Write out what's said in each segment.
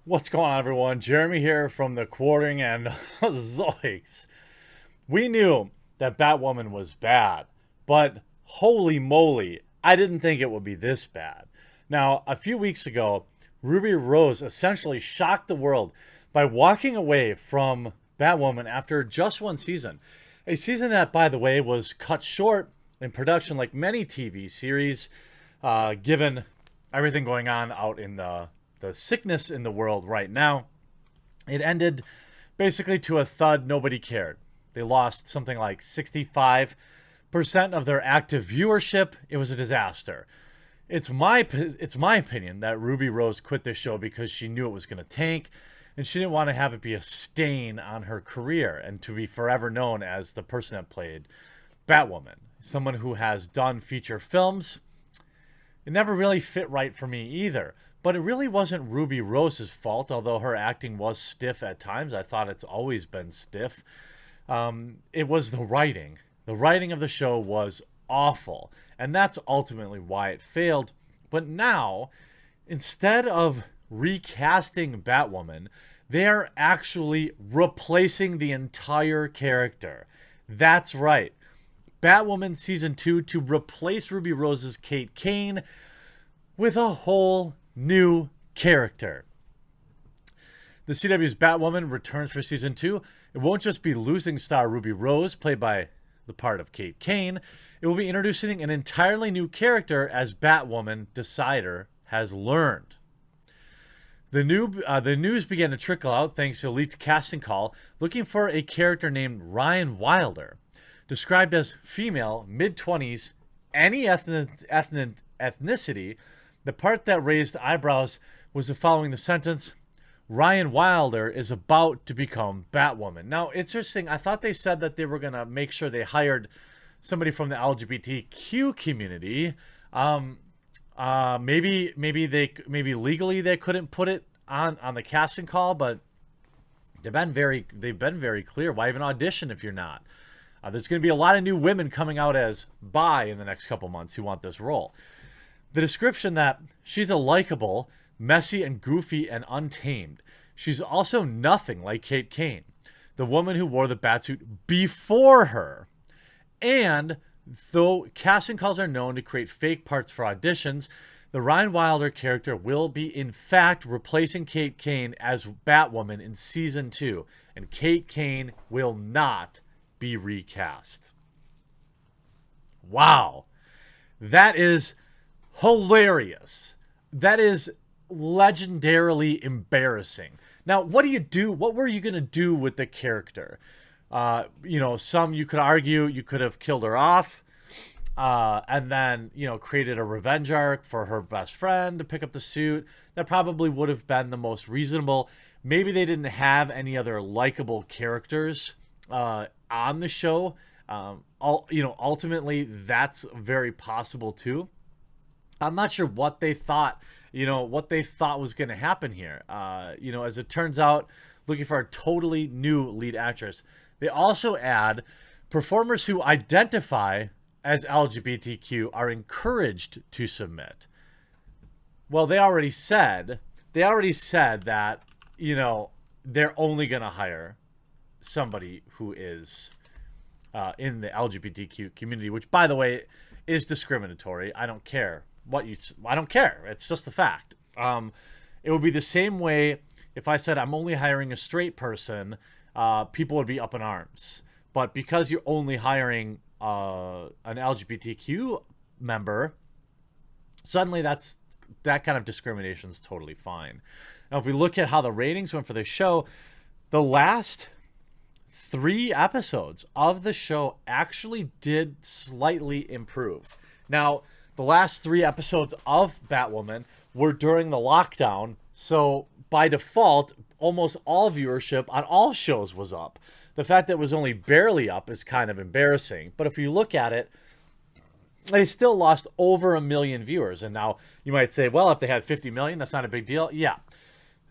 What's going on, everyone? Jeremy here from the quartering, and zoiks. We knew that Batwoman was bad, but holy moly, I didn't think it would be this bad. Now, a few weeks ago, Ruby Rose essentially shocked the world by walking away from Batwoman after just one season. A season that, by the way, was cut short in production like many TV series, given everything going on out in the sickness in the world right now. It ended basically to a thud. Nobody cared. They lost something like 65% of their active viewership. It was a disaster. It's my opinion that Ruby Rose quit this show because she knew it was going to tank, and she didn't want to have it be a stain on her career and to be forever known as the person that played Batwoman, someone who has done feature films. It never really fit right for me either. But it really wasn't Ruby Rose's fault, although her acting was stiff at times. I thought it's always been stiff. It was the writing. The writing of the show was awful, and that's ultimately why it failed. But now, instead of recasting Batwoman, they are actually replacing the entire character. That's right. Batwoman Season 2 to replace Ruby Rose's Kane with a whole new character. The CW's Batwoman returns for Season 2. It won't just be losing star Ruby Rose, played by the part of Kane. It will be introducing an entirely new character, as Batwoman Decider has learned. The news began to trickle out thanks to a leaked casting call looking for a character named Ryan Wilder. Described as female, mid-20s, any ethnicity, the part that raised eyebrows was the following the sentence: Ryan Wilder is about to become Batwoman. Now, interesting, I thought they said that they were going to make sure they hired somebody from the LGBTQ community. Maybe legally they couldn't put it on the casting call, but they've been very clear. Why even audition if you're not? There's going to be a lot of new women coming out as bi in the next couple months who want this role. The description that she's a likable, messy and goofy and untamed. She's also nothing like Kane, the woman who wore the batsuit before her. And though casting calls are known to create fake parts for auditions, the Ryan Wilder character will be in fact replacing Kane as Batwoman in Season 2. And Kane will not be recast. Wow. That is hilarious. That is legendarily embarrassing. Now, what do you do? What were you going to do with the character? Some you could argue you could have killed her off and then, created a revenge arc for her best friend to pick up the suit. That probably would have been the most reasonable. Maybe they didn't have any other likable characters on the show. Ultimately, that's very possible too. I'm not sure what they thought, was going to happen here. As it turns out, looking for a totally new lead actress. They also add performers who identify as LGBTQ are encouraged to submit. Well, they already said that, they're only going to hire somebody who is in the LGBTQ community, which, by the way, is discriminatory. I don't care. I don't care. It's just a fact. It would be the same way if I said I'm only hiring a straight person, people would be up in arms. But because you're only hiring an LGBTQ member, suddenly that kind of discrimination is totally fine. Now, if we look at how the ratings went for the show, the last 3 episodes of the show actually did slightly improve. Now, the last 3 episodes of Batwoman were during the lockdown, so by default, almost all viewership on all shows was up. The fact that it was only barely up is kind of embarrassing, but if you look at it, they still lost over 1 million viewers. And now you might say, well, if they had 50 million, that's not a big deal. Yeah.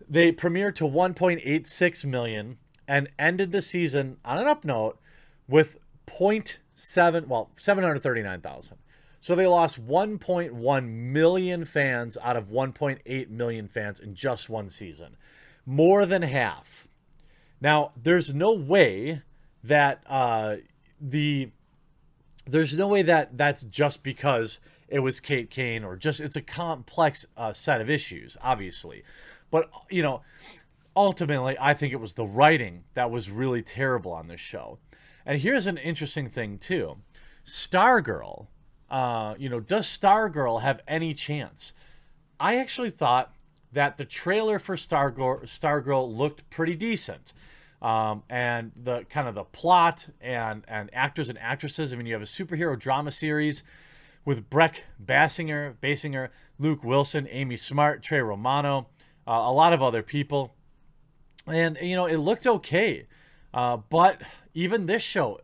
They premiered to 1.86 million and ended the season on an up note with 739,000. So they lost 1.1 million fans out of 1.8 million fans in just one season. more than half. Now, there's no way that that's just because it was Kane, or just it's a complex set of issues, obviously. But ultimately, I think it was the writing that was really terrible on this show. And here's an interesting thing too: Stargirl. Does Stargirl have any chance? I actually thought that the trailer for Stargirl looked pretty decent. And the kind of the plot and actors and actresses. I mean, you have a superhero drama series with Breck Basinger, Luke Wilson, Amy Smart, Trey Romano, a lot of other people. And, it looked okay. But even this show,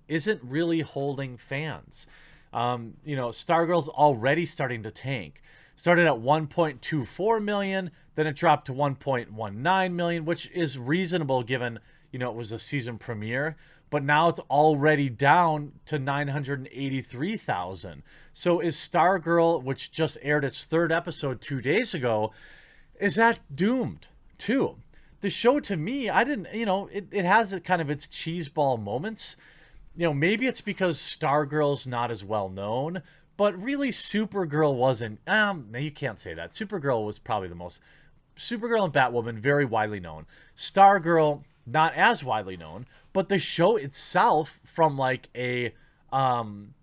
isn't really holding fans. Stargirl's already starting to tank. Started at 1.24 million, then it dropped to 1.19 million, which is reasonable given, it was a season premiere. But now it's already down to 983,000. So is Stargirl, which just aired its 3rd episode 2 days ago, is that doomed too? The show, to me, I didn't, it has kind of its cheeseball moments. Maybe it's because Stargirl's not as well known, but really Supergirl wasn't. No, you can't say that. Supergirl was probably the most. Supergirl and Batwoman, very widely known. Stargirl, not as widely known, but the show itself, from like from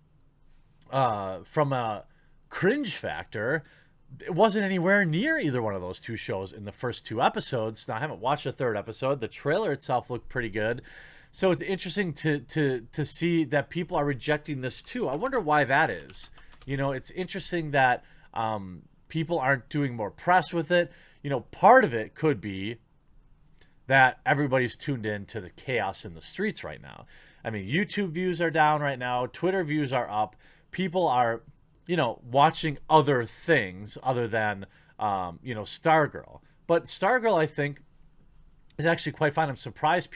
a cringe factor, it wasn't anywhere near either one of those two shows in the first 2 episodes. Now, I haven't watched the 3rd episode. The trailer itself looked pretty good. So it's interesting to see that people are rejecting this too. I wonder why that is. It's interesting that people aren't doing more press with it. Part of it could be that everybody's tuned in to the chaos in the streets right now. I mean, YouTube views are down right now. Twitter views are up. People are, watching other things other than, Stargirl. But Stargirl, I think, is actually quite fine. I'm surprised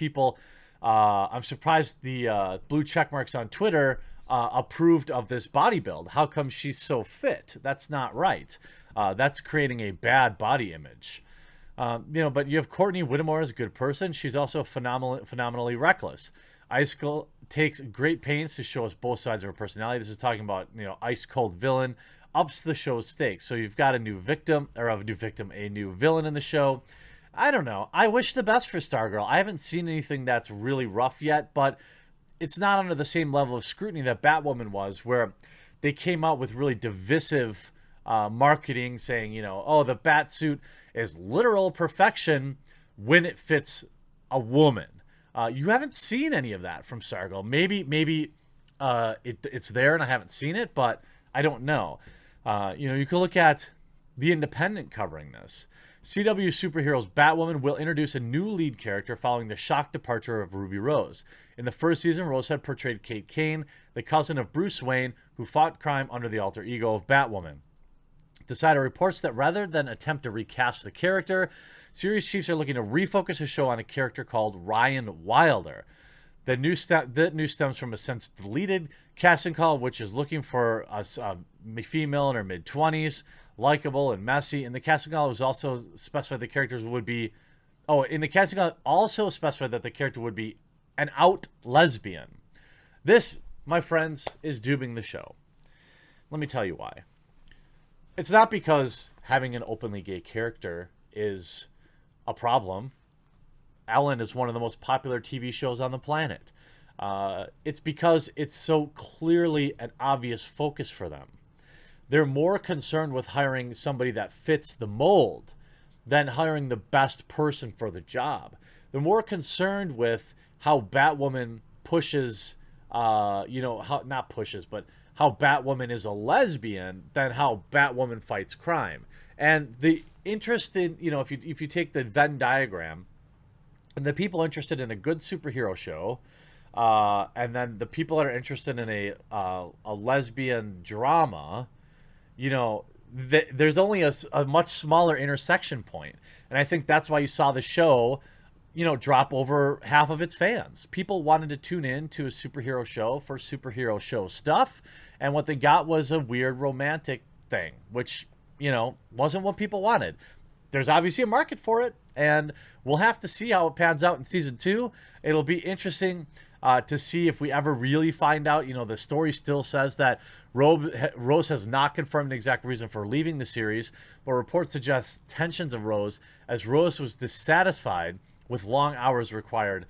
the blue check marks on Twitter approved of this body build. How come she's so fit? That's not right. That's creating a bad body image. But you have Courtney Whittemore as a good person. She's also phenomenally reckless. Icicle takes great pains to show us both sides of her personality. This is talking about, ice cold villain, ups the show's stakes. So you've got a new villain in the show. I don't know. I wish the best for Stargirl. I haven't seen anything that's really rough yet, but it's not under the same level of scrutiny that Batwoman was, where they came out with really divisive marketing saying, the bat suit is literal perfection when it fits a woman. You haven't seen any of that from Stargirl. Maybe it's there and I haven't seen it, but I don't know. You can look at The Independent covering this. CW Superheroes Batwoman will introduce a new lead character following the shock departure of Ruby Rose. In the first season, Rose had portrayed Kate Kane, the cousin of Bruce Wayne, who fought crime under the alter ego of Batwoman. Decider reports that rather than attempt to recast the character, series chiefs are looking to refocus the show on a character called Ryan Wilder. The news stems from a since deleted casting call, which is looking for a female in her mid-20s, likable and messy. In the casting call, it was also specified the characters would be. In the casting call, it also specified that the character would be an out lesbian. This, my friends, is dooming the show. Let me tell you why. It's not because having an openly gay character is a problem. Ellen is one of the most popular TV shows on the planet. It's because it's so clearly an obvious focus for them. They're more concerned with hiring somebody that fits the mold than hiring the best person for the job. They're more concerned with how Batwoman pushes, how Batwoman is a lesbian than how Batwoman fights crime. And the interest in, if you take the Venn diagram, and the people interested in a good superhero show, and then the people that are interested in a lesbian drama, there's only a much smaller intersection point. And I think that's why you saw the show, drop over half of its fans. People wanted to tune in to a superhero show for superhero show stuff, and what they got was a weird romantic thing, which, wasn't what people wanted. There's obviously a market for it. And we'll have to see how it pans out in season 2. It'll be interesting to see if we ever really find out. You know, the story still says that Rose has not confirmed the exact reason for leaving the series, but reports suggest tensions of Rose, as Rose was dissatisfied with long hours required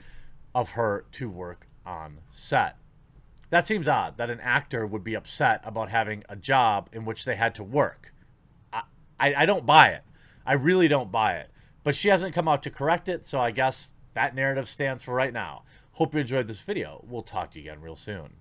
of her to work on set. That seems odd, that an actor would be upset about having a job in which they had to work. I don't buy it. I really don't buy it. But she hasn't come out to correct it, so I guess that narrative stands for right now. Hope you enjoyed this video. We'll talk to you again real soon.